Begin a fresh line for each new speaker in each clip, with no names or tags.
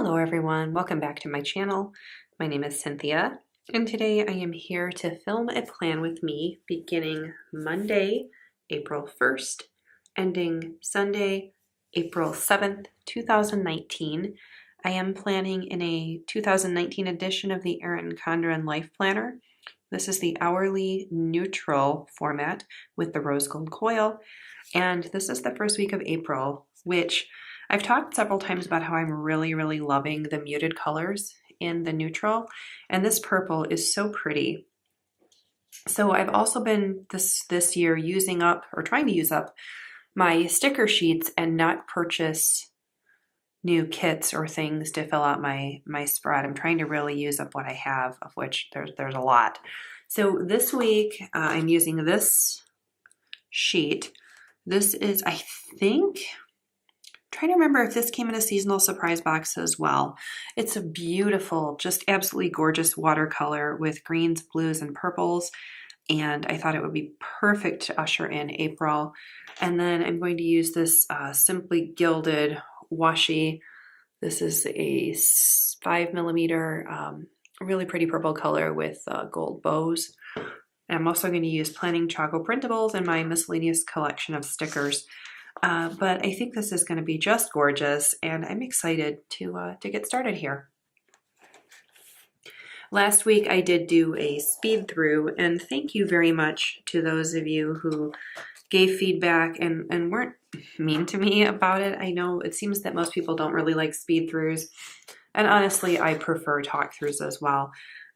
Hello everyone, welcome back to my channel. My name is Cynthia, and today I am here to film a plan with me beginning Monday, April 1st, ending Sunday, April 7th, 2019. I am planning in a 2019 edition of the Erin Condren Life Planner. This is the hourly neutral format with the rose gold coil, and this is the first week of April, which I've talked several times about how I'm really loving the muted colors in the neutral, and this purple is so pretty. So I've also been this year using up, or trying to use up, my sticker sheets and not purchase new kits or things to fill out my spread. I'm trying to really use up what I have, of which there's a lot. So this week I'm using this sheet. This is, I think, trying to remember if this came in a seasonal surprise box as well. It's a beautiful, just absolutely gorgeous watercolor with greens, blues, and purples. And I thought it would be perfect to usher in April. And then I'm going to use this Simply Gilded washi. This is a 5mm, really pretty purple color with gold bows. And I'm also going to use Planning Choco Printables in my miscellaneous collection of stickers. But I think this is going to be just gorgeous, and I'm excited to get started here. Last week I did do a speed through, and thank you very much to those of you who gave feedback and weren't mean to me about it. I know it seems that most people don't really like speed throughs, and honestly I prefer talk throughs as well.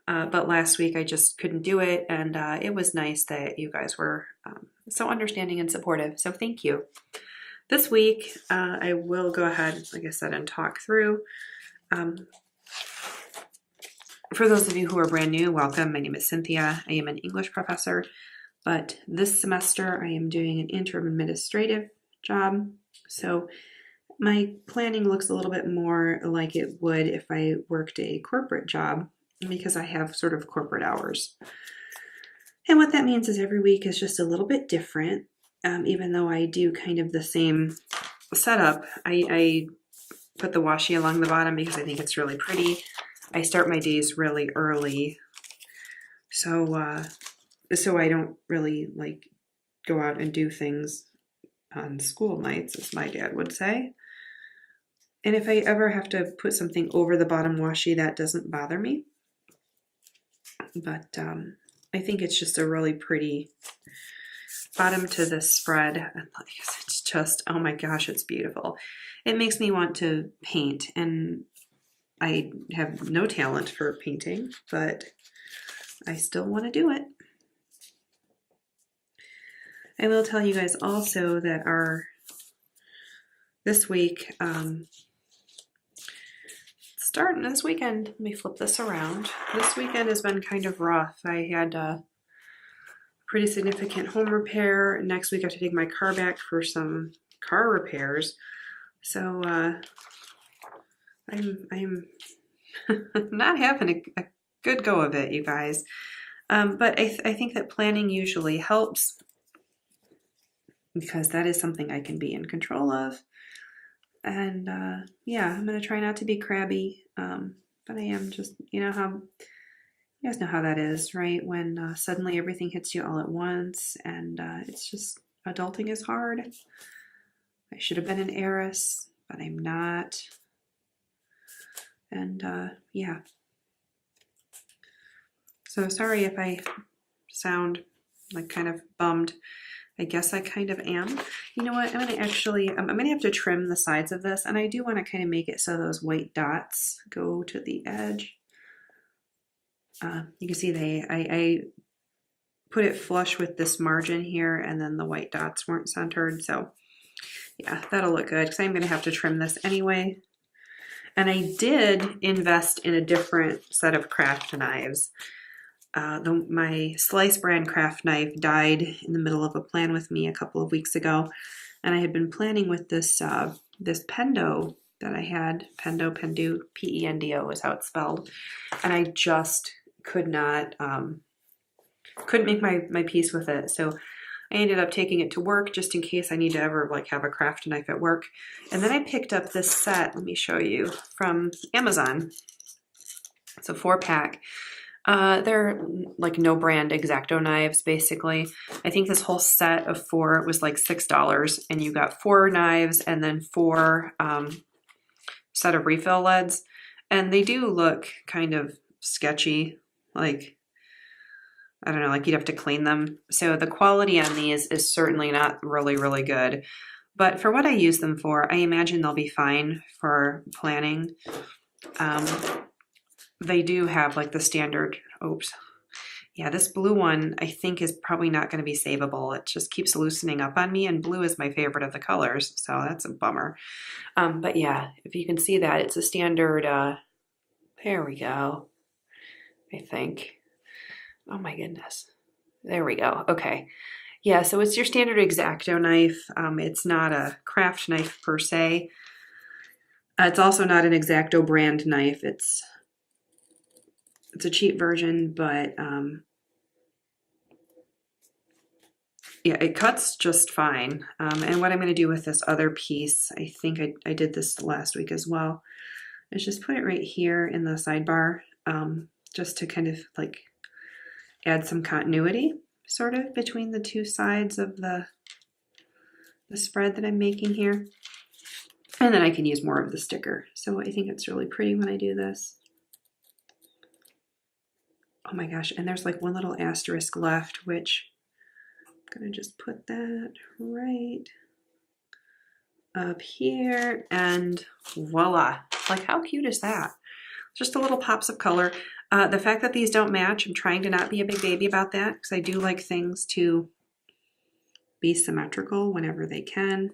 But last week I just couldn't do it, and it was nice that you guys were so understanding and supportive, so thank you. This week, I will go ahead, like I said, and talk through. For those of you who are brand new, welcome. My name is Cynthia. I am an English professor, but this semester I am doing an interim administrative job. So my planning looks a little bit more like it would if I worked a corporate job, because I have sort of corporate hours. And what that means is every week is just a little bit different. Even though I do kind of the same setup, I put the washi along the bottom because I think it's really pretty. I start my days really early, so I don't really like go out and do things on school nights, as my dad would say. And if I ever have to put something over the bottom washi, that doesn't bother me. But I think it's just a really pretty bottom to this spread, and it's just, oh my gosh, it's beautiful. It makes me want to paint, and I have no talent for painting, but I still want to do it. I will tell you guys also that this week, starting this weekend, let me flip this around. This weekend has been kind of rough. I had pretty significant home repair. Next week I have to take my car back for some car repairs. So I'm not having a good go of it, you guys. But I think that planning usually helps, because that is something I can be in control of. And yeah, I'm going to try not to be crabby, but I am just, you guys know how that is, right? When suddenly everything hits you all at once, and it's just, adulting is hard. I should have been an heiress, but I'm not. And yeah. So sorry if I sound like kind of bummed. I guess I kind of am. You know what? I'm going to have to trim the sides of this, and I do want to kind of make it so those white dots go to the edge. You can see I put it flush with this margin here, and then the white dots weren't centered. So yeah, that'll look good, because I'm going to have to trim this anyway. And I did invest in a different set of craft knives. My Slice brand craft knife died in the middle of a plan with me a couple of weeks ago, and I had been planning with this this Pendo that I had. Pendo, P-E-N-D-O is how it's spelled, and I just couldn't make my peace with it. So I ended up taking it to work just in case I need to ever like have a craft knife at work. And then I picked up this set, let me show you, from Amazon. It's a 4-pack. They're like no brand X-Acto knives, basically. I think this whole set of 4 was like $6, and you got 4 knives and then 4 set of refill leads. And they do look kind of sketchy, like, I don't know, like you'd have to clean them. So the quality on these is certainly not really, really good. But for what I use them for, I imagine they'll be fine for planning. They do have like the standard, oops. Yeah, this blue one I think is probably not going to be savable. It just keeps loosening up on me, and blue is my favorite of the colors, so that's a bummer. But yeah, if you can see that, it's a standard, there we go, I think. Oh my goodness. There we go. Okay. Yeah, so it's your standard X-Acto knife. It's not a craft knife per se. It's also not an X-Acto brand knife. It's a cheap version, but yeah, it cuts just fine. And what I'm going to do with this other piece, I think I did this last week as well, is just put it right here in the sidebar, just to kind of like add some continuity sort of between the two sides of the spread that I'm making here. And then I can use more of the sticker. So I think it's really pretty when I do this. Oh my gosh, and there's like one little asterisk left, which I'm gonna just put that right up here, and voila. Like, how cute is that? Just a little pops of color. The fact that these don't match, I'm trying to not be a big baby about that, because I do like things to be symmetrical whenever they can.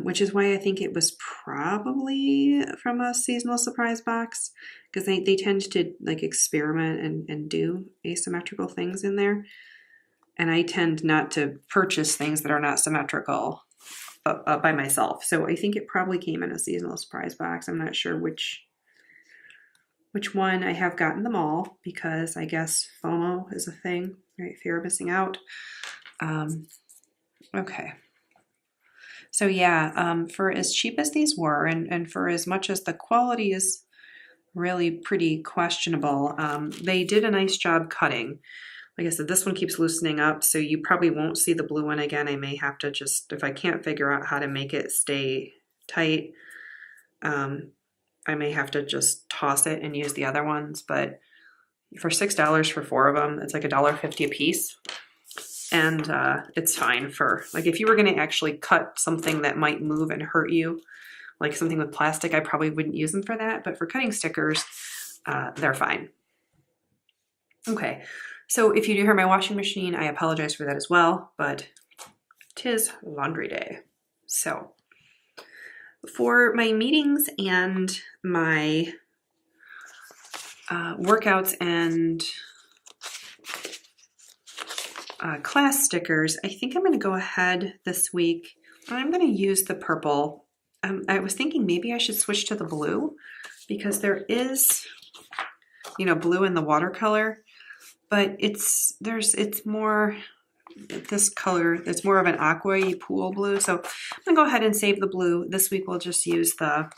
Which is why I think it was probably from a seasonal surprise box, because they tend to like experiment and do asymmetrical things in there. And I tend not to purchase things that are not symmetrical by myself. So I think it probably came in a seasonal surprise box. I'm not sure which one. I have gotten them all because I guess FOMO is a thing, right? Fear of missing out. Okay. So yeah, for as cheap as these were, and for as much as the quality is really pretty questionable, they did a nice job cutting. Like I said, this one keeps loosening up, so you probably won't see the blue one again. I may have to just, if I can't figure out how to make it stay tight, I may have to just toss it and use the other ones. But for $6 for 4 of them, it's like $1.50 a piece. And it's fine for, like, if you were going to actually cut something that might move and hurt you, like something with plastic, I probably wouldn't use them for that. But for cutting stickers, they're fine. Okay, so if you do hear my washing machine, I apologize for that as well, but 'tis laundry day. So for my meetings and my workouts and class stickers, I think I'm going to go ahead this week. I'm going to use the purple. I was thinking maybe I should switch to the blue, because there is, you know, blue in the watercolor, but it's more this color. It's more of an aqua-y pool blue. So I'm going to go ahead and save the blue. This week we'll just use the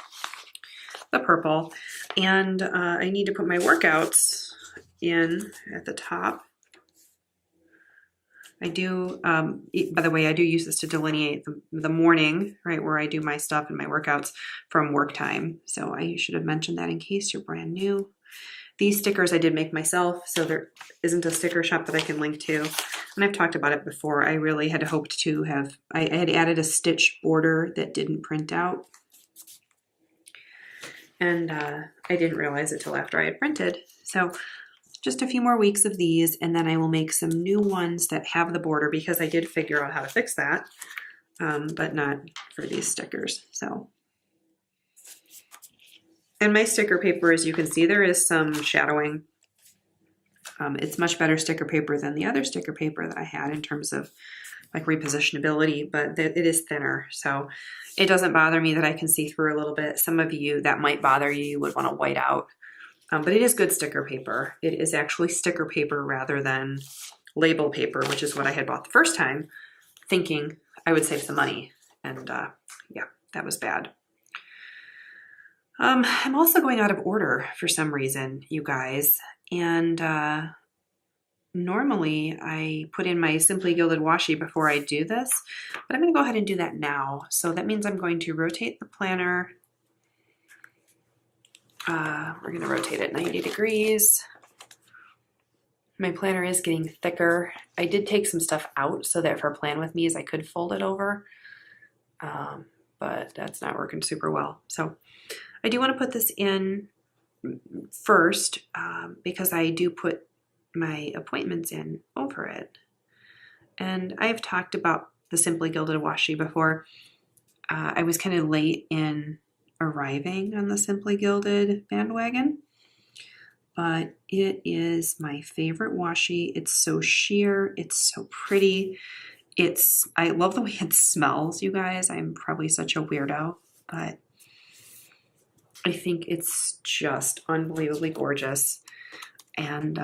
purple. And I need to put my workouts in at the top. I do, by the way, I do use this to delineate the morning, right, where I do my stuff and my workouts from work time. So I should have mentioned that in case you're brand new. These stickers I did make myself, so there isn't a sticker shop that I can link to. And I've talked about it before. I really had hoped to have, I had added a stitch border that didn't print out. And I didn't realize it till after I had printed. So just a few more weeks of these, and then I will make some new ones that have the border, because I did figure out how to fix that, but not for these stickers. So, and my sticker paper, as you can see, there is some shadowing. It's much better sticker paper than the other sticker paper that I had in terms of like repositionability, but it is thinner. So it doesn't bother me that I can see through a little bit. Some of you, that might bother you. You would want to white out. But it is good sticker paper. It is actually sticker paper rather than label paper, which is what I had bought the first time, thinking I would save some money. And yeah, that was bad. I'm also going out of order for some reason, you guys. And normally I put in my Simply Gilded washi before I do this, but I'm going to go ahead and do that now. So that means I'm going to rotate the planner. We're going to rotate it 90 degrees. My planner is getting thicker. I did take some stuff out so that for Plan With Me's I could fold it over, but that's not working super well. So I do want to put this in first because I do put my appointments in over it. And I've talked about the Simply Gilded washi before. I was kind of late in arriving on the Simply Gilded bandwagon, but it is my favorite washi. It's so sheer, it's so pretty. I love the way it smells, you guys. I'm probably such a weirdo, but I think it's just unbelievably gorgeous. And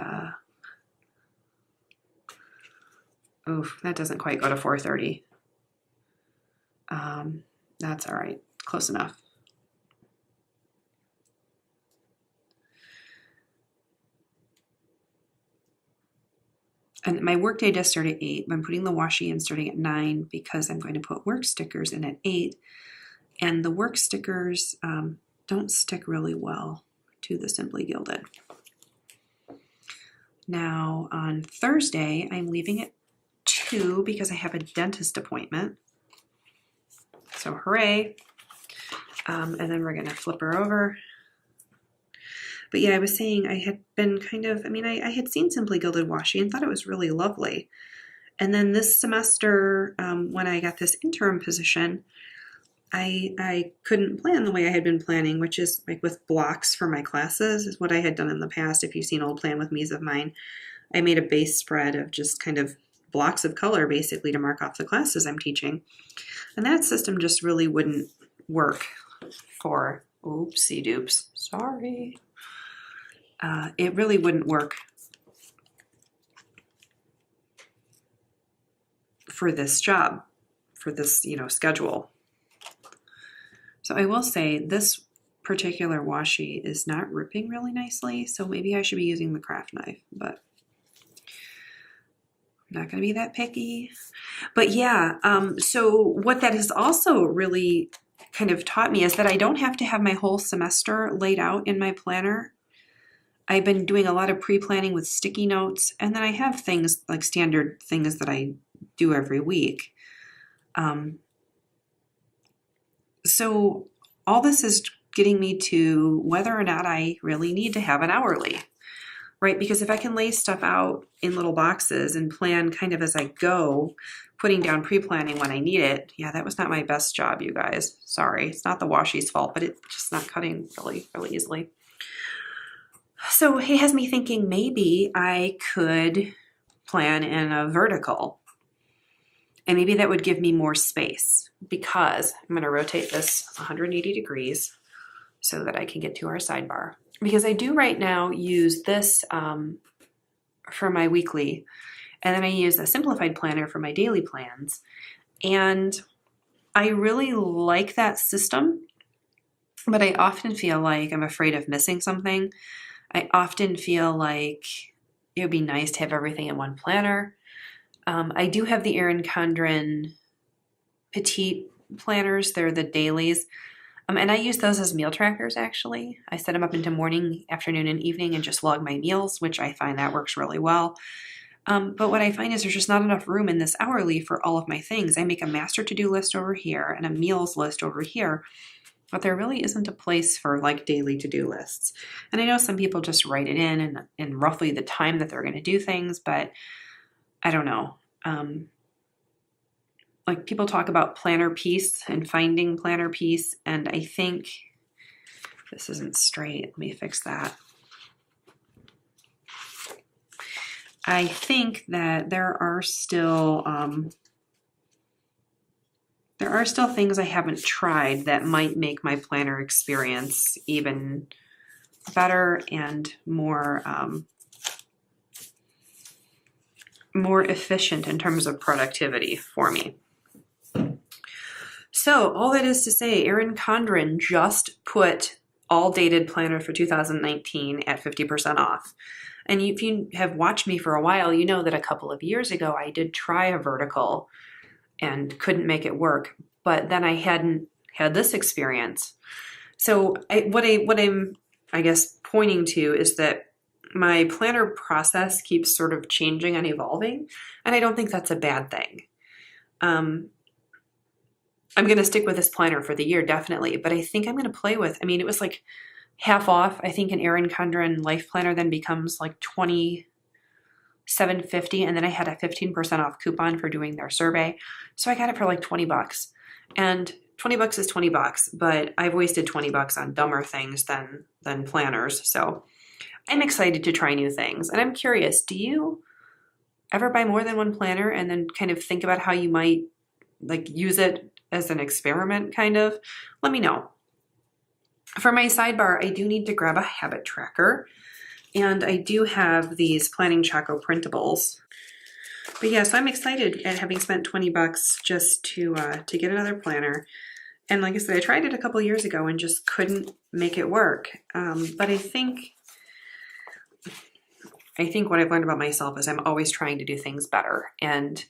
oof, that doesn't quite go to 430. That's all right, close enough. And my work day does start at 8. I'm putting the washi in starting at 9 because I'm going to put work stickers in at 8. And the work stickers don't stick really well to the Simply Gilded. Now on Thursday, I'm leaving at 2 because I have a dentist appointment. So hooray. And then we're gonna flip her over. But yeah, I was saying I had been kind of, I had seen Simply Gilded washi and thought it was really lovely. And then this semester, when I got this interim position, I couldn't plan the way I had been planning, which is like with blocks for my classes is what I had done in the past. If you've seen old Plan With Me's of mine, I made a base spread of just kind of blocks of color basically to mark off the classes I'm teaching. And that system just really wouldn't work for, oopsie doops, sorry. It really wouldn't work for this job, for this, schedule. So I will say this particular washi is not ripping really nicely, so maybe I should be using the craft knife, but I'm not going to be that picky. But yeah, so what that has also really kind of taught me is that I don't have to have my whole semester laid out in my planner. I've been doing a lot of pre-planning with sticky notes, and then I have things like standard things that I do every week. So all this is getting me to whether or not I really need to have an hourly, right? Because if I can lay stuff out in little boxes and plan kind of as I go, putting down pre-planning when I need it, yeah, that was not my best job, you guys. Sorry, it's not the washi's fault, but it's just not cutting really easily. So it has me thinking maybe I could plan in a vertical, and maybe that would give me more space because I'm going to rotate this 180 degrees so that I can get to our sidebar. Because I do right now use this for my weekly, and then I use a simplified planner for my daily plans. And I really like that system, but I often feel like I'm afraid of missing something. I often feel like it would be nice to have everything in one planner. I do have the Erin Condren Petite planners. They're the dailies. And I use those as meal trackers, actually. I set them up into morning, afternoon, and evening and just log my meals, which I find that works really well. But what I find is there's just not enough room in this hourly for all of my things. I make a master to-do list over here and a meals list over here, but there really isn't a place for like daily to-do lists. And I know some people just write it in roughly the time that they're going to do things, but I don't know. Like people talk about planner piece and finding planner piece, and I think this isn't straight. Let me fix that. I think that there are still things I haven't tried that might make my planner experience even better and more more efficient in terms of productivity for me. So all that is to say, Erin Condren just put all dated planner for 2019 at 50% off. And if you have watched me for a while, you know that a couple of years ago I did try a vertical and couldn't make it work, but then I hadn't had this experience. So what I'm, I guess, pointing to is that my planner process keeps sort of changing and evolving, and I don't think that's a bad thing. I'm going to stick with this planner for the year, definitely, but I think I'm going to play with, I mean, it was like half off. I think an Erin Condren life planner then becomes like $27.50, and then I had a 15% off coupon for doing their survey. So I got it for like $20. And $20 is $20, but I've wasted $20 on dumber things than planners. So I'm excited to try new things. And I'm curious, do you ever buy more than one planner and then kind of think about how you might like use it as an experiment kind of? Let me know. For my sidebar, I do need to grab a habit tracker, and I do have these Planning Choco printables. But yeah, so I'm excited at having spent $20 just to get another planner. And like I said, I tried it a couple years ago and just couldn't make it work. But I think what I've learned about myself is I'm always trying to do things better. And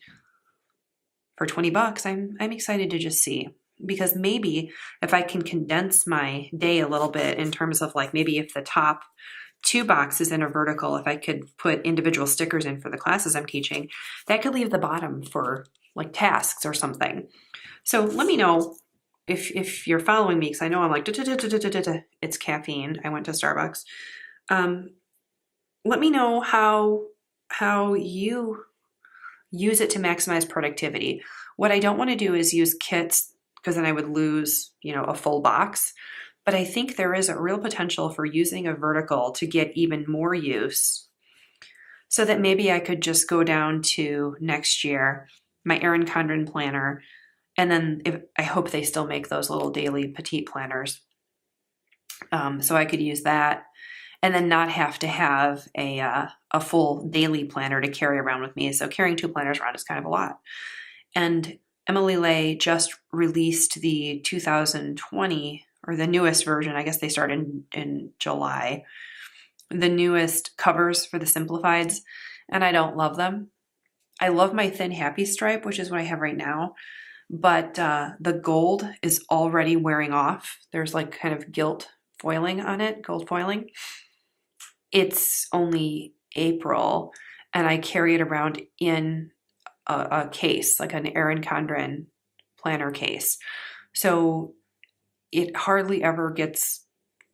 for $20, I'm excited to just see, because maybe if I can condense my day a little bit in terms of like maybe if the top 2 boxes in a vertical, if I could put individual stickers in for the classes I'm teaching, that could leave the bottom for like tasks or something. So let me know if you're following me, because I know I'm like, it's caffeine. I went to Starbucks. Let me know how you use it to maximize productivity. What I don't want to do is use kits, because then I would lose, a full box. But I think there is a real potential for using a vertical to get even more use, so that maybe I could just go down to next year, my Erin Condren planner, and then I hope they still make those little daily petite planners. So I could use that and then not have to have a full daily planner to carry around with me. So carrying 2 planners around is kind of a lot. And Emily Ley just released the 2020, or the newest version. I guess they started in July. The newest covers for the Simplifieds, and I don't love them. I love my thin happy stripe, which is what I have right now, but the gold is already wearing off. There's like kind of gilt foiling on it, gold foiling. It's only April, and I carry it around in a case, like an Erin Condren planner case. So it hardly ever gets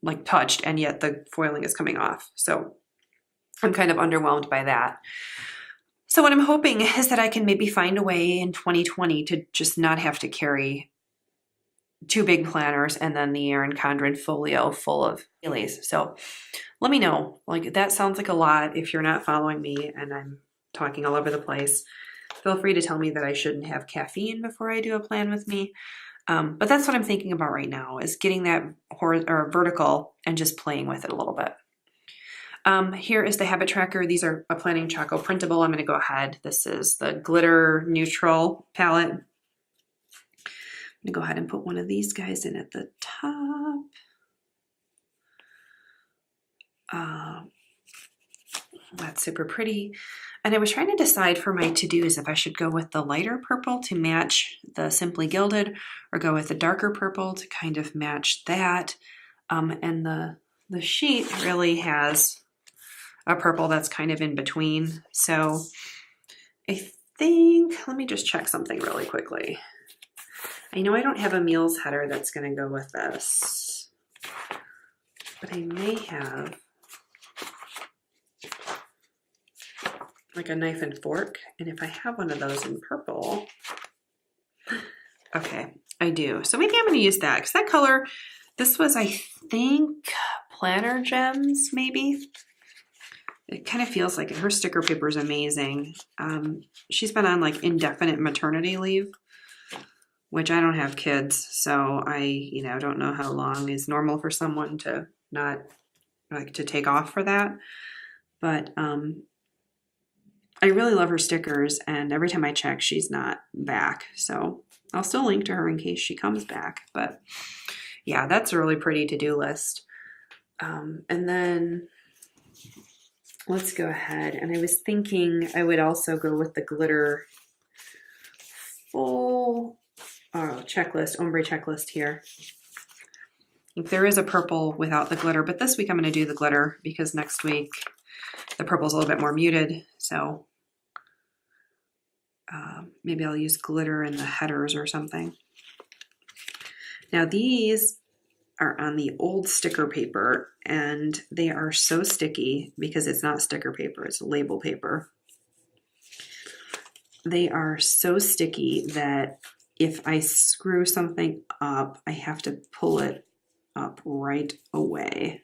like touched, and yet the foiling is coming off. So I'm kind of underwhelmed by that. So what I'm hoping is that I can maybe find a way in 2020 to just not have to carry 2 big planners and then the Erin Condren folio full of dailies. So let me know. Like, that sounds like a lot if you're not following me and I'm talking all over the place. Feel free to tell me that I shouldn't have caffeine before I do a plan with me. But that's what I'm thinking about right now, is getting that vertical and just playing with it a little bit. Here is the habit tracker. These are a Planning Choco printable. I'm going to go ahead. This is the glitter neutral palette. I'm going to go ahead and put one of these guys in at the top. That's super pretty. And I was trying to decide for my to-dos if I should go with the lighter purple to match the Simply Gilded, or go with the darker purple to kind of match that. And the sheet really has a purple that's kind of in between. So I think, let me just check something really quickly. I know I don't have a meals header that's going to go with this, but I may have like a knife and fork. And if I have one of those in purple, okay, I do. So maybe I'm going to use that, because that color, this was, I think, Planner Gems, maybe. It kind of feels like it. Her sticker paper is amazing. She's been on like indefinite maternity leave, which I don't have kids, so I, don't know how long is normal for someone to not like to take off for that. But I really love her stickers, and every time I check, she's not back. So I'll still link to her in case she comes back. But yeah, that's a really pretty to-do list. And then let's go ahead. And I was thinking I would also go with the glitter full checklist, ombre checklist here. There is a purple without the glitter, but this week I'm going to do the glitter because next week the purple's a little bit more muted. So maybe I'll use glitter in the headers or something. Now these are on the old sticker paper, and they are so sticky because it's not sticker paper, it's label paper. They are so sticky that if I screw something up, I have to pull it up right away.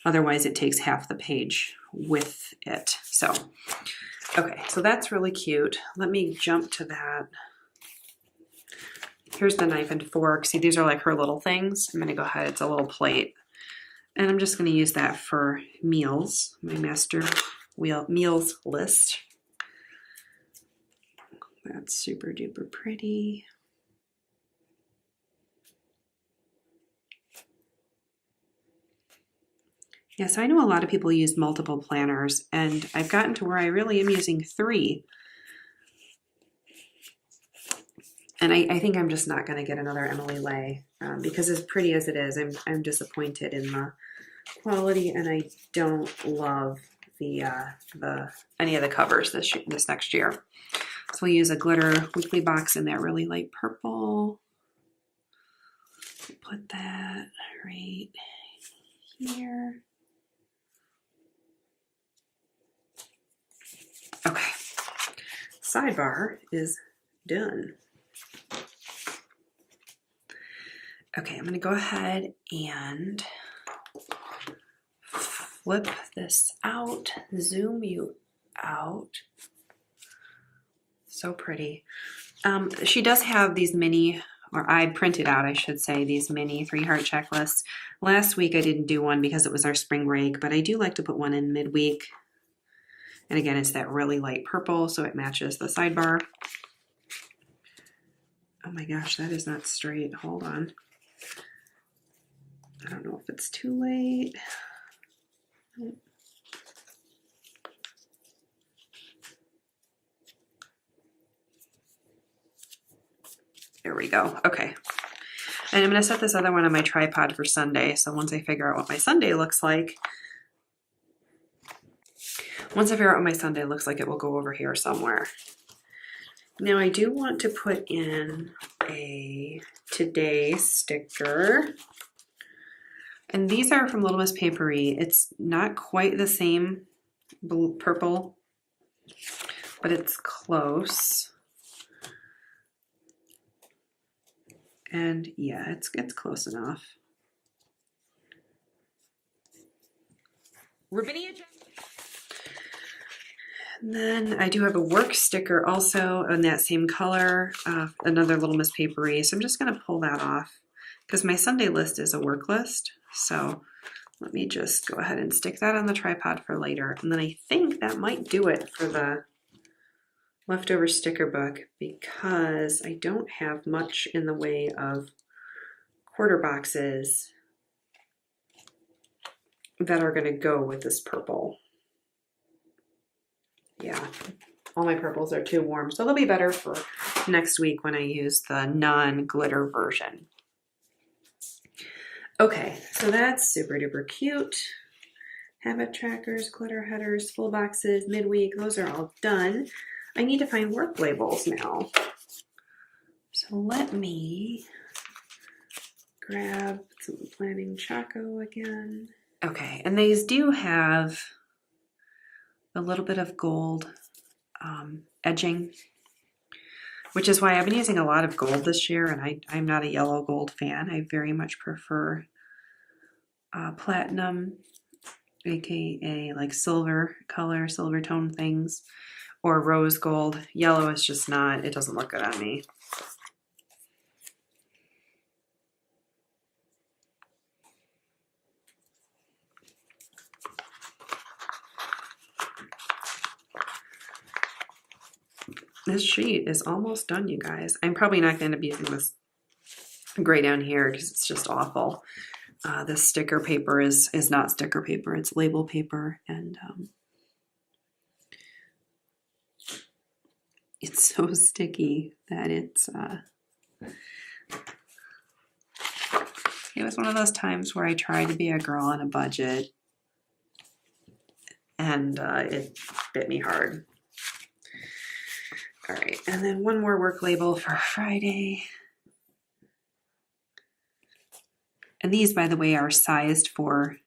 Otherwise it takes half the page with it. So, okay, so that's really cute. Let me jump to that. Here's the knife and fork. See, these are like her little things. I'm gonna go ahead, it's a little plate. And I'm just gonna use that for meals, my master wheel meals list. That's super duper pretty. Yeah, so I know a lot of people use multiple planners, and I've gotten to where I really am using 3. And I think I'm just not going to get another Emily Lay because as pretty as it is, I'm disappointed in the quality, and I don't love the any of the covers this next year. So we'll use a glitter weekly box in that really light purple. Put that right here. Okay, sidebar is done. Okay, I'm going to go ahead and flip this out, zoom you out. So pretty. She does have these mini, or I printed out, I should say, these mini 3-heart checklists. Last week I didn't do one because it was our spring break, but I do like to put one in midweek. And again, it's that really light purple, so it matches the sidebar. Oh my gosh, that is not straight. Hold on. I don't know if it's too late. There we go. Okay. And I'm going to set this other one on my tripod for Sunday. So once I figure out what my Sunday looks like, it will go over here somewhere. Now I do want to put in a today sticker. And these are from Little Miss Papery. It's not quite the same blue, purple, but it's close. And yeah, it's close enough. And then I do have a work sticker also in that same color, another Little Miss Papery. So I'm just going to pull that off because my Sunday list is a work list. So let me just go ahead and stick that on the tripod for later. And then I think that might do it for the leftover sticker book because I don't have much in the way of quarter boxes that are going to go with this purple. Yeah, all my purples are too warm, so they'll be better for next week when I use the non-glitter version. Okay, so that's super duper cute. Habit trackers, glitter headers, full boxes, midweek, those are all done. I need to find work labels now. So let me grab some Planning Choco again. Okay, and these do have a little bit of gold edging, which is why I've been using a lot of gold this year, and I'm not a yellow gold fan. I very much prefer platinum, aka like silver color, silver tone things, or rose gold. Yellow is just not, it doesn't look good on me. This sheet is almost done, you guys. I'm probably not going to be using this gray down here because it's just awful. This sticker paper is not sticker paper, it's label paper, and it's so sticky that it's it was one of those times where I tried to be a girl on a budget, and it bit me hard. All right, and then one more work label for Friday. And these, by the way, are sized for,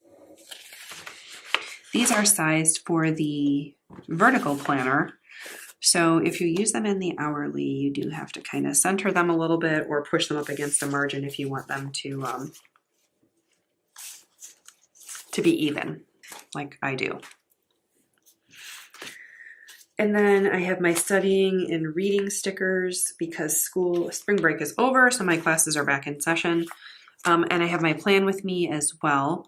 the vertical planner. So if you use them in the hourly, you do have to kind of center them a little bit or push them up against a margin if you want them to be even, like I do. And then I have my studying and reading stickers because spring break is over, so my classes are back in session. And I have my plan with me as well,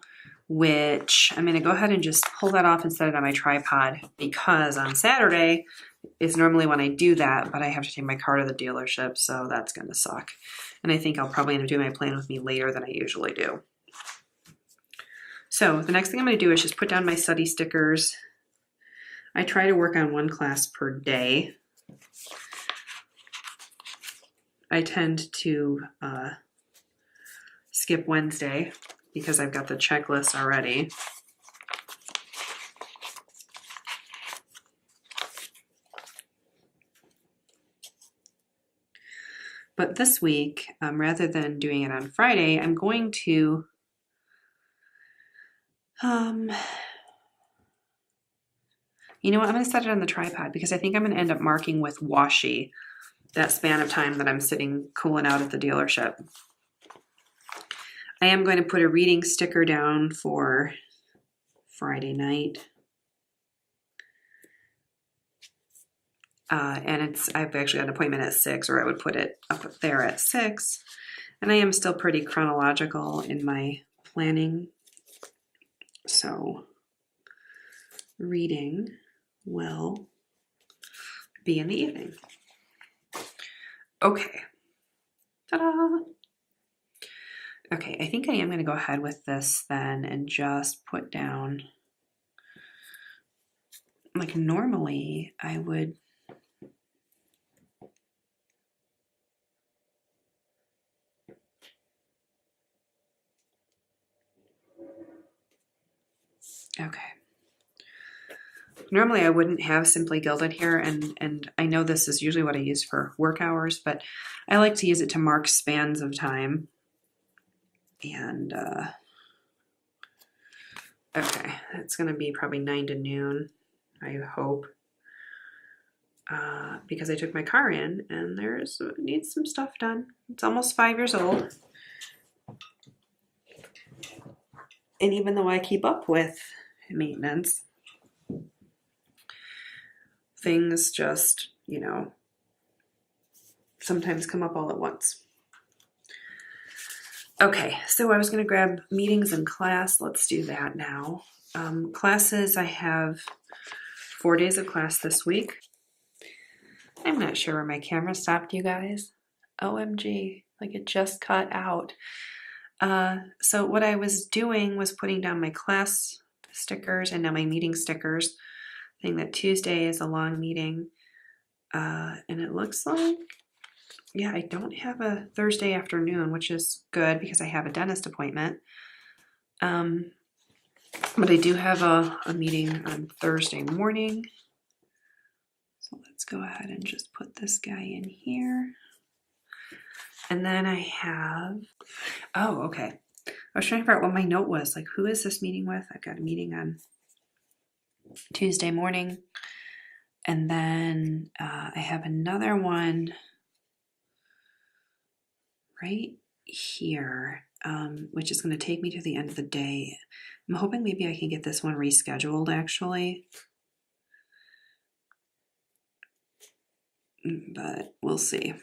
which I'm going to go ahead and just pull that off and set it on my tripod because on Saturday is normally when I do that, but I have to take my car to the dealership, so that's going to suck. And I think I'll probably end up doing my plan with me later than I usually do. So the next thing I'm going to do is just put down my study stickers. I try to work on one class per day. I tend to skip Wednesday because I've got the checklist already. But this week, rather than doing it on Friday, I'm going to you know what, I'm going to set it on the tripod because I think I'm going to end up marking with washi that span of time that I'm sitting cooling out at the dealership. I am going to put a reading sticker down for Friday night. And I've actually got an appointment at 6, or I would put it up there at 6. And I am still pretty chronological in my planning. So reading will be in the evening. Okay. Ta-da! Okay, I think I am going to go ahead with this then and just put down, like normally I would okay. Normally I wouldn't have Simply Gilded here, and I know this is usually what I use for work hours, but I like to use it to mark spans of time. And okay, it's going to be probably 9 to noon, I hope, because I took my car in and it needs some stuff done. It's almost 5 years old. And even though I keep up with maintenance, things just, you know, sometimes come up all at once. Okay, so I was going to grab meetings and class. Let's do that now. Classes, I have 4 days of class this week. I'm not sure where my camera stopped, you guys. OMG, like it just cut out. So what I was doing was putting down my class stickers and now my meeting stickers, saying that Tuesday is a long meeting. And it looks like, yeah, I don't have a Thursday afternoon, which is good because I have a dentist appointment. But I do have a meeting on Thursday morning. So let's go ahead and just put this guy in here. And then I have, oh, okay. I was trying to figure out what my note was. Like, who is this meeting with? I've got a meeting on Tuesday morning. And then I have another one right here, which is going to take me to the end of the day. I'm hoping maybe I can get this one rescheduled, actually. But we'll see.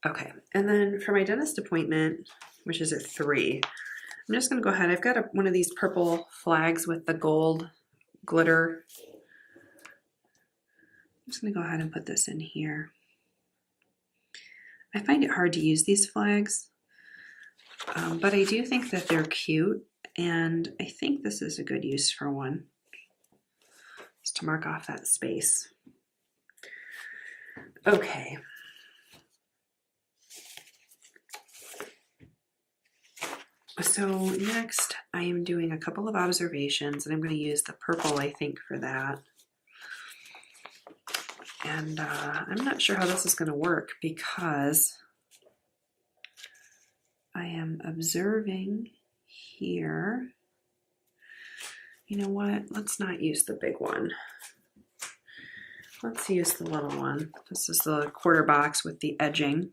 Okay, and then for my dentist appointment, which is at 3, I'm just going to go ahead. I've got one of these purple flags with the gold glitter. just going to go ahead and put this in here. I find it hard to use these flags, but I do think that they're cute, and I think this is a good use for one, just to mark off that space. Okay. So next I am doing a couple of observations, and I'm going to use the purple, I think, for that. And I'm not sure how this is going to work because I am observing here. You know what? Let's not use the big one. Let's use the little one. This is the quarter box with the edging.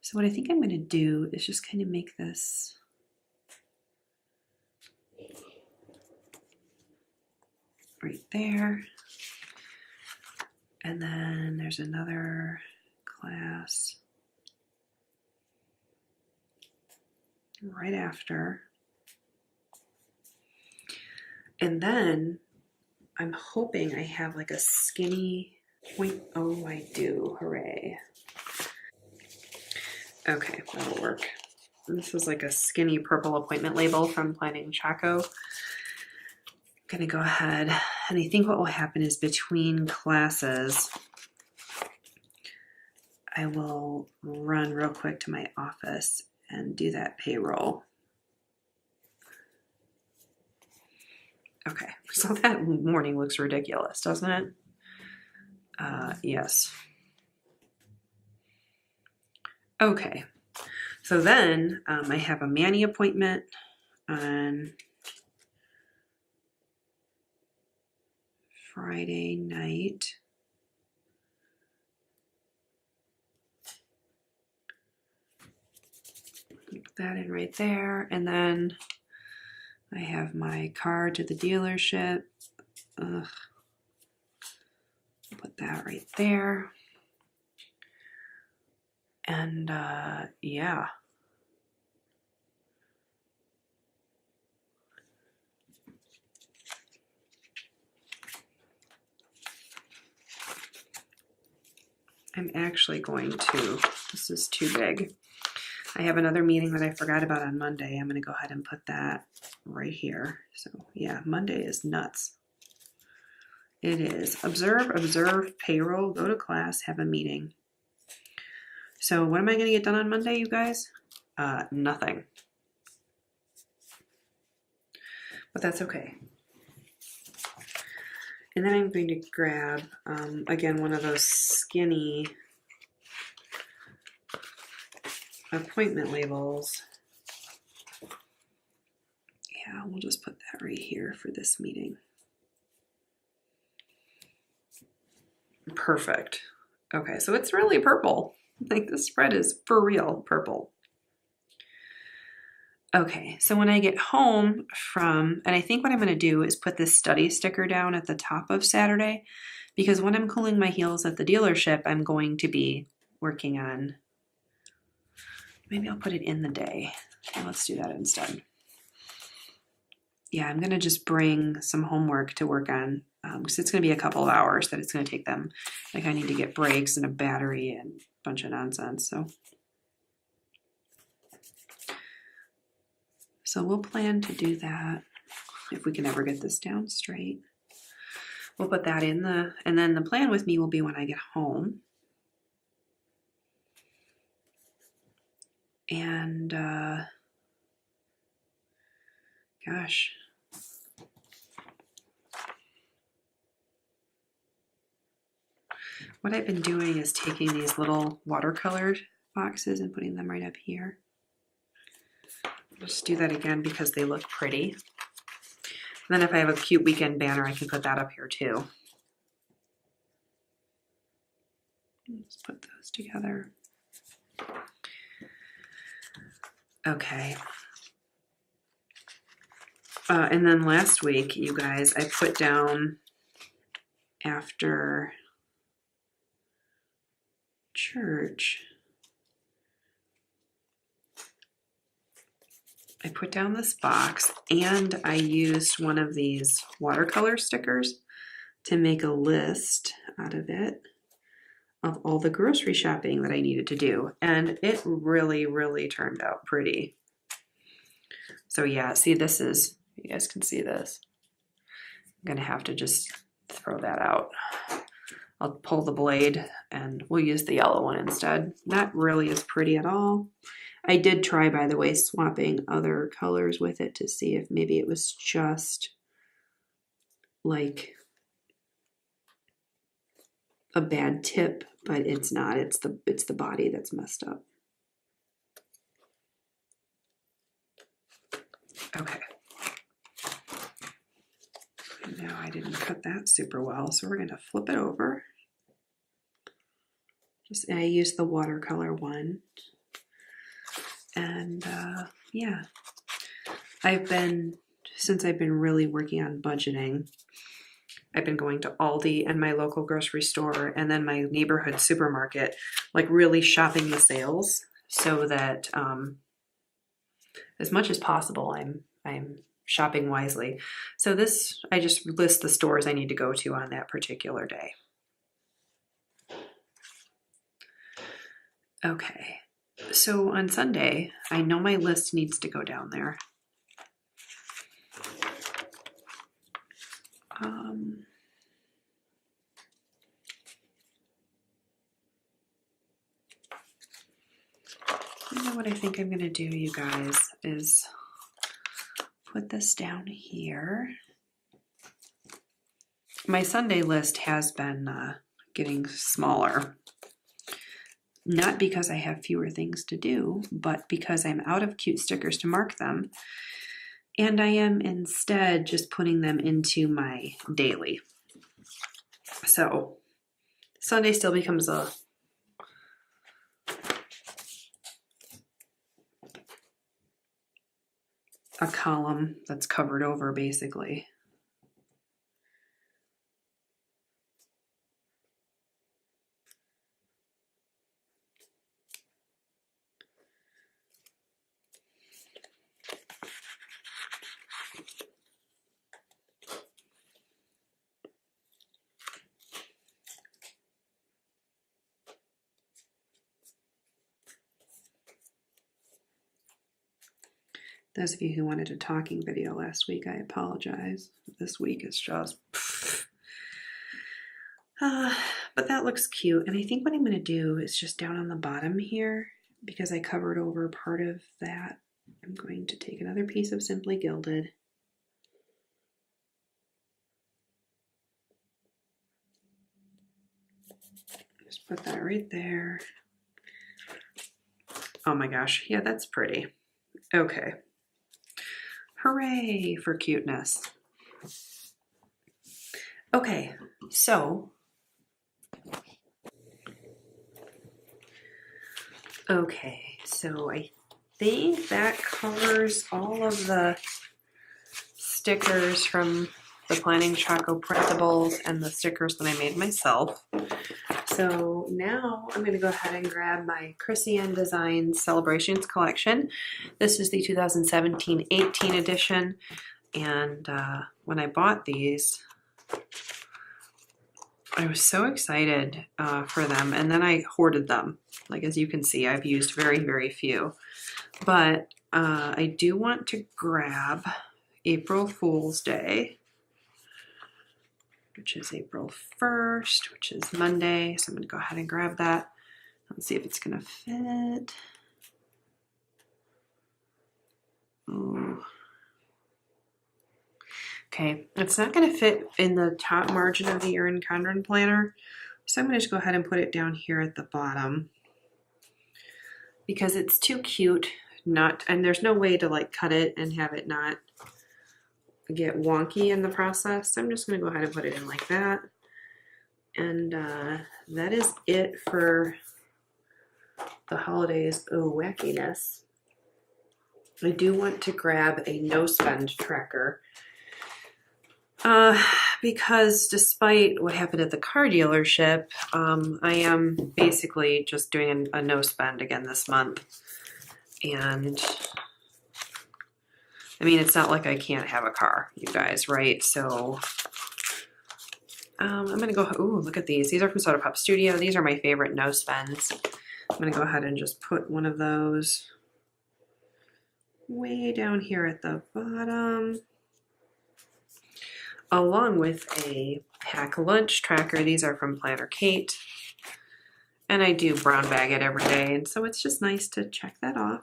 So what I think I'm going to do is just kind of make this right there. And then there's another class right after. And then I'm hoping I have like a skinny point. Oh, I do. Hooray. Okay, that'll work. This is like a skinny purple appointment label from Planning Chaco. I'm gonna go ahead, and I think what will happen is between classes, I will run real quick to my office and do that payroll. Okay, so that morning looks ridiculous, doesn't it? Yes. Okay, so then I have a Manny appointment on Friday night. Put that in right there, and then I have my car to the dealership. Ugh. Put that right there. And yeah. I'm actually going to, this is too big. I have another meeting that I forgot about on Monday. I'm going to go ahead and put that right here. So yeah, Monday is nuts. It is. Observe, payroll, go to class, have a meeting. So what am I going to get done on Monday, you guys? Nothing. But that's okay. And then I'm going to grab, again, one of those skinny appointment labels. Yeah, we'll just put that right here for this meeting. Perfect. Okay, so it's really purple. Like the spread is for real purple. Okay, so when I get home from, and I think what I'm going to do is put this study sticker down at the top of Saturday, because when I'm cooling my heels at the dealership, I'm going to be working on, maybe I'll put it in the day. Okay, let's do that instead. Yeah, I'm going to just bring some homework to work on, because it's going to be a couple of hours that it's going to take them. Like I need to get brakes and a battery and a bunch of nonsense, So we'll plan to do that if we can ever get this down straight. We'll put that in and then the plan with me will be when I get home. And gosh. What I've been doing is taking these little watercolor boxes and putting them right up here. Just do that again because they look pretty. And then if I have a cute weekend banner, I can put that up here too. Let's put those together. Okay. And then last week, you guys, I put down after church, I put down this box and I used one of these watercolor stickers to make a list out of it of all the grocery shopping that I needed to do. And it really, really turned out pretty. So yeah, see, this is, you guys can see this. I'm gonna have to just throw that out. I'll pull the blade and we'll use the yellow one instead. That really is pretty at all. I did try, by the way, swapping other colors with it to see if maybe it was just like a bad tip, but it's not. It's the body that's messed up. Okay. Now I didn't cut that super well, so we're gonna flip it over. I used the watercolor one. And yeah, since I've been really working on budgeting, I've been going to Aldi and my local grocery store and then my neighborhood supermarket, like really shopping the sales so that as much as possible, I'm shopping wisely. So I just list the stores I need to go to on that particular day. Okay, so on Sunday, I know my list needs to go down there. You know what I think I'm going to do, you guys, is put this down here. My Sunday list has been getting smaller. Not because I have fewer things to do, but because I'm out of cute stickers to mark them. And I am instead just putting them into my daily. So Sunday still becomes a column that's covered over basically. Those of you who wanted a talking video last week, I apologize. This week is just... but that looks cute. And I think what I'm going to do is just down on the bottom here, because I covered over part of that, I'm going to take another piece of Simply Gilded. Just put that right there. Oh my gosh, yeah, that's pretty. Okay. Hooray for cuteness. Okay, so I think that covers all of the stickers from the Planning Choco printables and the stickers that I made myself. So now I'm going to go ahead and grab my Chrissy Ann Designs Celebrations collection. This is the 2017-18 edition, and when I bought these, I was so excited for them, and then I hoarded them. Like, as you can see, I've used very, very few. But I do want to grab April Fool's Day, which is April 1st, which is Monday. So I'm going to go ahead and grab that. Let's see if it's going to fit. Ooh. Okay, it's not going to fit in the top margin of the Erin Condren planner. So I'm going to just go ahead and put it down here at the bottom because it's too cute. And there's no way to like cut it and have it not get wonky in the process. So I'm just going to go ahead and put it in like that. And that is it for the holidays. Oh, wackiness. I do want to grab a no spend tracker because despite what happened at the car dealership, I am basically just doing a no spend again this month. And I mean, it's not like I can't have a car, you guys, right? So I'm gonna go, ooh, look at these. These are from Soda Pop Studio. These are my favorite no spends. I'm gonna go ahead and just put one of those way down here at the bottom, along with a pack lunch tracker. These are from Planner Kate. And I do brown bag it every day, and so it's just nice to check that off.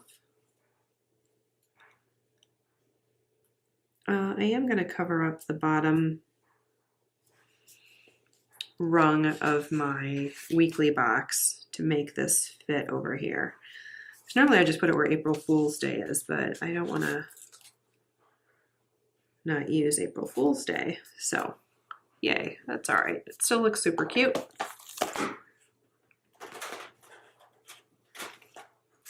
I am going to cover up the bottom rung of my weekly box to make this fit over here. So normally I just put it where April Fool's Day is, but I don't want to not use April Fool's Day. So yay, that's all right. It still looks super cute.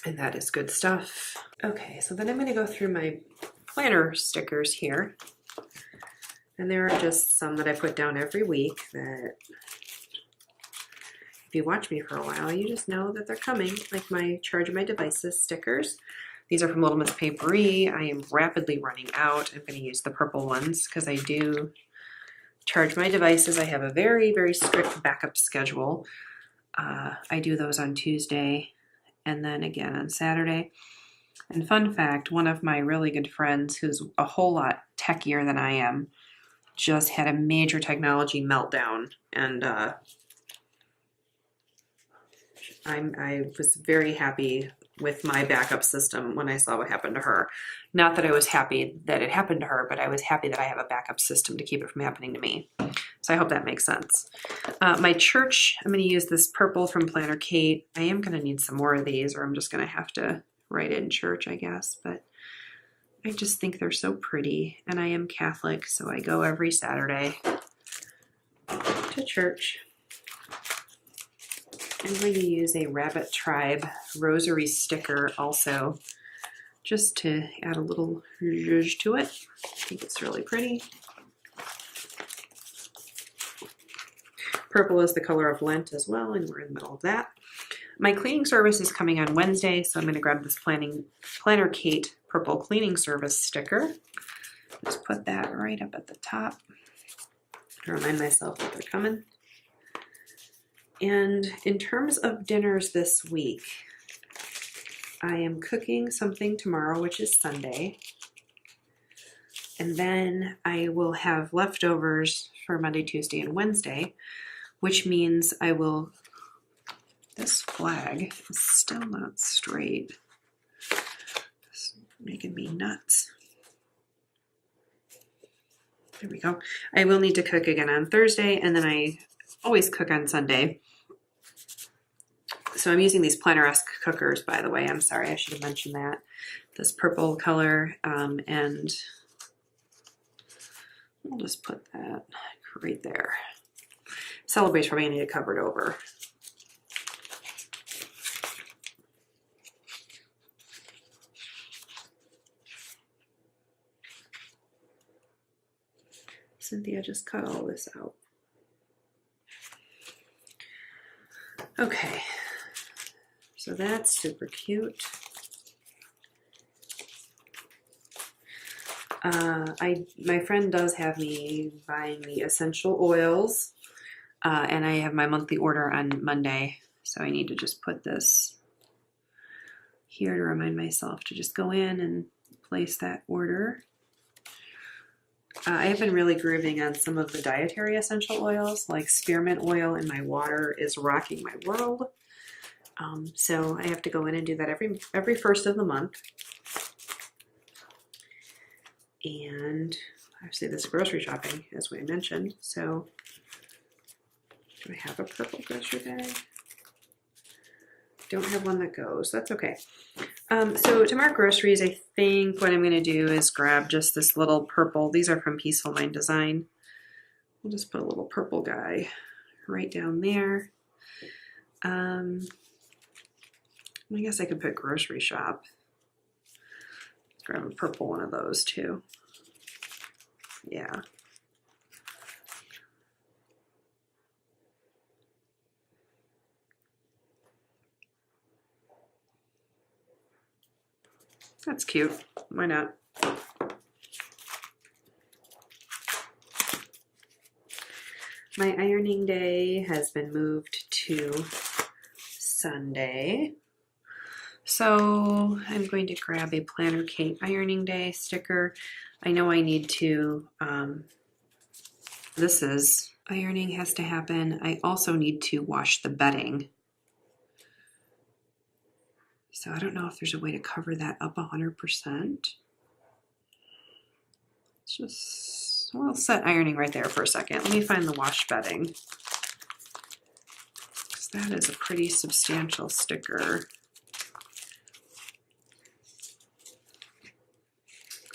And that is good stuff. Okay, so then I'm going to go through my planner stickers here. And there are just some that I put down every week that if you watch me for a while, you just know that they're coming, like my Charge My Devices stickers. These are from Little Miss Paperie. I am rapidly running out. I'm going to use the purple ones because I do charge my devices. I have a very, very strict backup schedule. I do those on Tuesday and then again on Saturday. And fun fact, one of my really good friends who's a whole lot techier than I am just had a major technology meltdown, and I was very happy with my backup system when I saw what happened to her. Not that I was happy that it happened to her, but I was happy that I have a backup system to keep it from happening to me. So I hope that makes sense. My church, I'm going to use this purple from Planner Kate. I am going to need some more of these, or I'm just going to have to write in church, I guess. But I just think they're so pretty, and I am Catholic, so I go every Saturday to church. I'm going to use a Rabbit Tribe rosary sticker also, just to add a little zhuzh to it. I think it's really pretty. Purple is the color of Lent as well, and we're in the middle of that. My cleaning service is coming on Wednesday, so I'm going to grab this Planner Kate purple cleaning service sticker. Just put that right up at the top to remind myself that they're coming. And in terms of dinners this week, I am cooking something tomorrow, which is Sunday. And then I will have leftovers for Monday, Tuesday, and Wednesday, which means I will, this flag is still not straight. It's making me nuts. There we go. I will need to cook again on Thursday, and then I always cook on Sunday. So I'm using these Planner-esque cookers, by the way. I'm sorry, I should have mentioned that. This purple color, and I'll just put that right there. Celebrate's probably gonna need it covered over. Cynthia just cut all this out. Okay, so that's super cute. My friend does have me buying the essential oils, and I have my monthly order on Monday, so I need to just put this here to remind myself to just go in and place that order. I have been really grooving on some of the dietary essential oils, like spearmint oil in my water is rocking my world. So I have to go in and do that every first of the month. And obviously this grocery shopping, as we mentioned. So do I have a purple grocery bag? Don't have one that goes. That's okay. So to mark groceries, I think what I'm going to do is grab just this little purple. These are from Peaceful Mind Design. We'll just put a little purple guy right down there. I guess I could put grocery shop. Grab a purple one of those too. Yeah. That's cute. Why not? My ironing day has been moved to Sunday. So I'm going to grab a Planner Kate ironing day sticker. I know I need to, this is, ironing has to happen. I also need to wash the bedding. So I don't know if there's a way to cover that up 100%. It's just, well, set ironing right there for a second. Let me find the wash bedding. Because that is a pretty substantial sticker.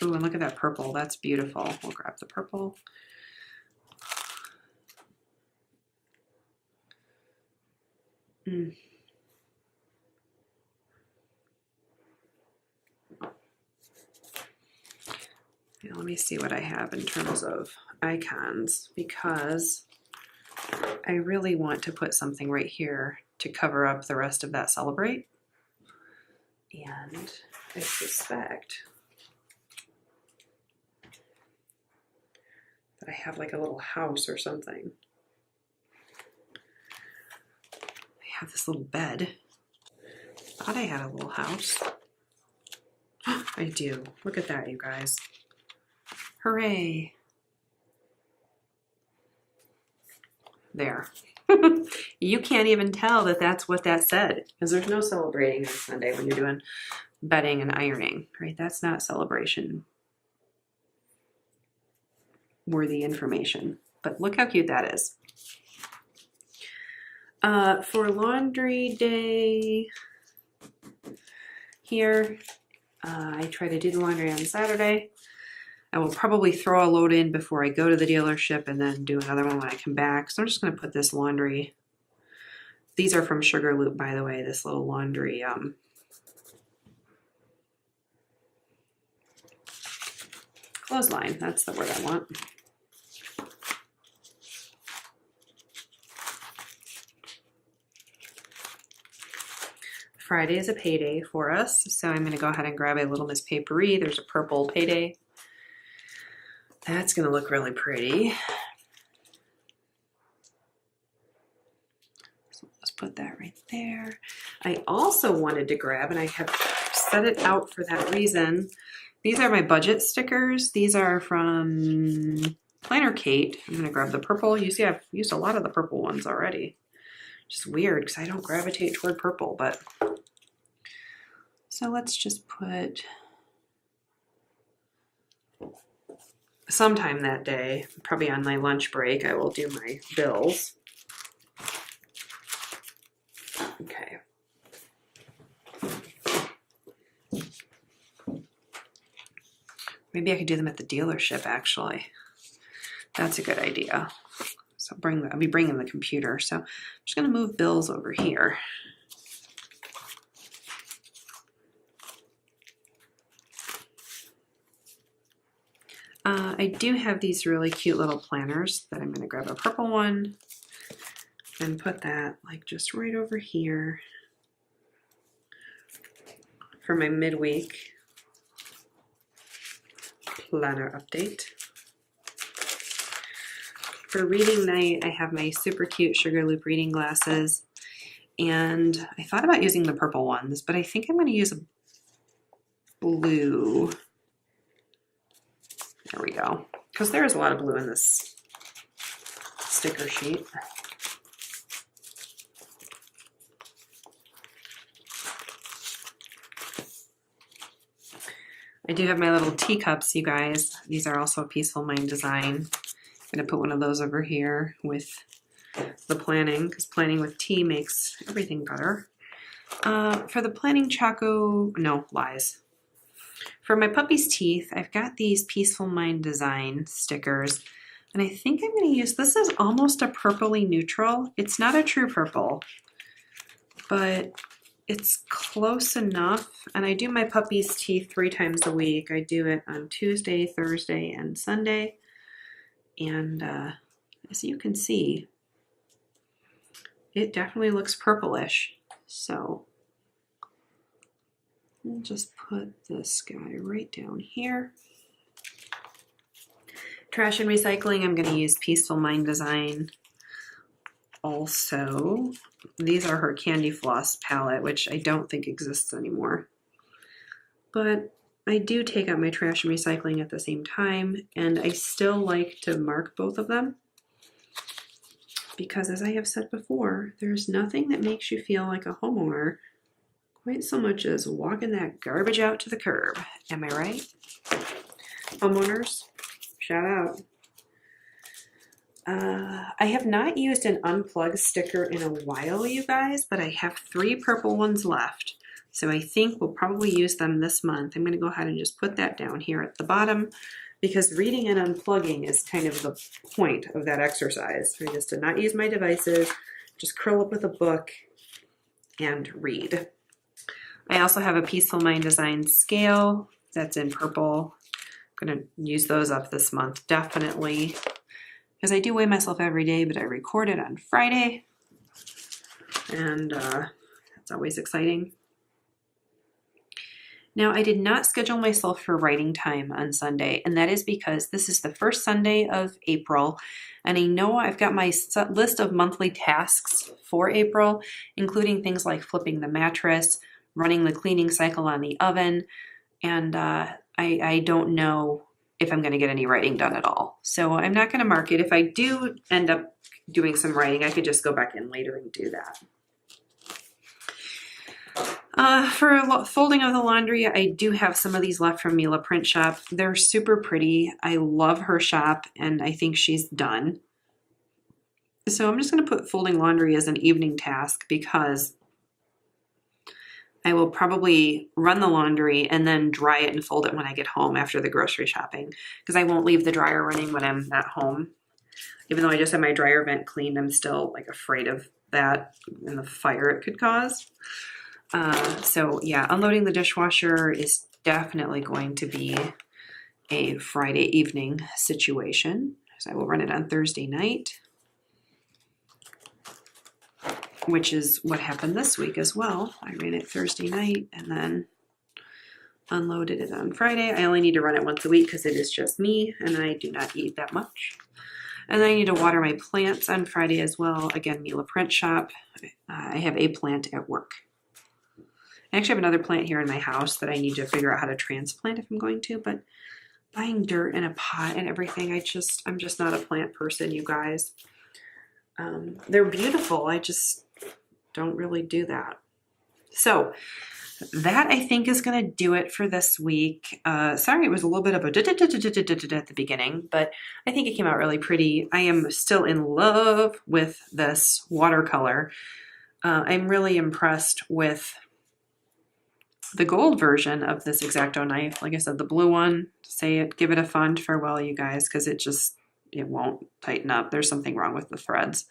Ooh, and look at that purple. That's beautiful. We'll grab the purple. Yeah, let me see what I have in terms of icons, because I really want to put something right here to cover up the rest of that celebrate. And I suspect that I have like a little house or something. I have this little bed. Thought I had a little house. I do. Look at that, you guys. Hooray. There. You can't even tell that that's what that said, because there's no celebrating on Sunday when you're doing bedding and ironing, right? That's not celebration worthy information. But look how cute that is. For laundry day here, I try to do the laundry on Saturday. I will probably throw a load in before I go to the dealership and then do another one when I come back. So I'm just going to put this laundry. These are from Sugar Loop, by the way, this little laundry clothesline. That's the word I want. Friday is a payday for us, so I'm going to go ahead and grab a Little Miss Paperie. There's a purple payday. That's going to look really pretty. So let's put that right there. I also wanted to grab, and I have set it out for that reason, these are my budget stickers. These are from Planner Kate. I'm going to grab the purple. You see I've used a lot of the purple ones already. Just weird because I don't gravitate toward purple, but so let's just put sometime that day, probably on my lunch break, I will do my bills. Okay. Maybe I could do them at the dealership, actually. That's a good idea. So I'll be bringing the computer. So I'm just going to move bills over here. I do have these really cute little planners that I'm going to grab a purple one and put that like just right over here for my midweek planner update. For reading night, I have my super cute Sugar Loop reading glasses, and I thought about using the purple ones, but I think I'm going to use a blue. There we go, because there's a lot of blue in this sticker sheet. I do have my little teacups, you guys. These are also a Peaceful Mind design. I'm going to put one of those over here with the planning, because planning with tea makes everything better. For the planning Choco, no, lies. For my puppy's teeth, I've got these Peaceful Mind design stickers, and I think I'm going to use, this is almost a purpley neutral. It's not a true purple, but it's close enough. And I do my puppy's teeth 3 times a week. I do it on Tuesday, Thursday, and Sunday. And as you can see, it definitely looks purplish. So I'll just put this guy right down here. Trash and recycling, I'm going to use Peaceful Mind design. also, these are her Candy Floss palette, which I don't think exists anymore. But I do take out my trash and recycling at the same time, and I still like to mark both of them because, as I have said before, there's nothing that makes you feel like a homeowner quite so much as walking that garbage out to the curb. Am I right? Homeowners, shout out. I have not used an unplug sticker in a while, you guys, but I have 3 purple ones left. So I think we'll probably use them this month. I'm going to go ahead and just put that down here at the bottom because reading and unplugging is kind of the point of that exercise. I just to not use my devices, just curl up with a book and read. I also have a Peaceful Mind Design scale that's in purple. I'm going to use those up this month, definitely. Because I do weigh myself every day, but I record it on Friday. And that's always exciting. Now, I did not schedule myself for writing time on Sunday, and that is because this is the first Sunday of April, and I know I've got my list of monthly tasks for April, including things like flipping the mattress, running the cleaning cycle on the oven, and I don't know if I'm going to get any writing done at all. So I'm not going to mark it. If I do end up doing some writing, I could just go back in later and do that. For folding of the laundry, I do have some of these left from Mila Print Shop. They're super pretty. I love her shop, and I think she's done. So I'm just going to put folding laundry as an evening task because I will probably run the laundry and then dry it and fold it when I get home after the grocery shopping because I won't leave the dryer running when I'm at home. Even though I just had my dryer vent cleaned, I'm still like afraid of that and the fire it could cause. So yeah, unloading the dishwasher is definitely going to be a Friday evening situation. So I will run it on Thursday night, which is what happened this week as well. I ran it Thursday night and then unloaded it on Friday. I only need to run it once a week because it is just me and I do not eat that much. And then I need to water my plants on Friday as well. Again, Mila Print Shop. I have a plant at work. I actually have another plant here in my house that I need to figure out how to transplant if I'm going to, but buying dirt in a pot and everything, I'm just not a plant person, you guys. They're beautiful. I just don't really do that. So that I think is going to do it for this week. Sorry, it was a little bit of a at the beginning, but I think it came out really pretty. I am still in love with this watercolor. I'm really impressed with the gold version of this X-Acto knife. Like I said, the blue one, give it a fond farewell, you guys, because it won't tighten up. There's something wrong with the threads.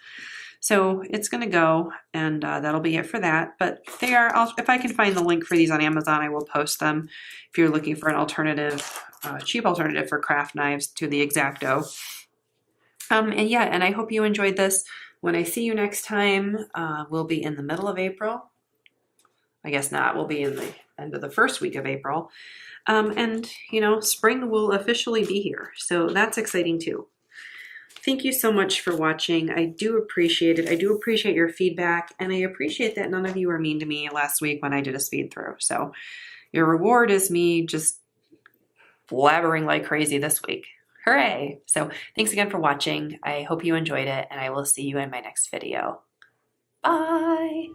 So it's going to go, and that'll be it for that. But if I can find the link for these on Amazon, I will post them if you're looking for an alternative, cheap alternative for craft knives to the X-Acto. And I hope you enjoyed this. When I see you next time, we'll be in the middle of April. I guess not. We'll be in the end of the first week of April. And spring will officially be here. So that's exciting too. Thank you so much for watching. I do appreciate it. I do appreciate your feedback, and I appreciate that none of you were mean to me last week when I did a speed through. So your reward is me just blabbering like crazy this week. Hooray! So thanks again for watching. I hope you enjoyed it, and I will see you in my next video. Bye!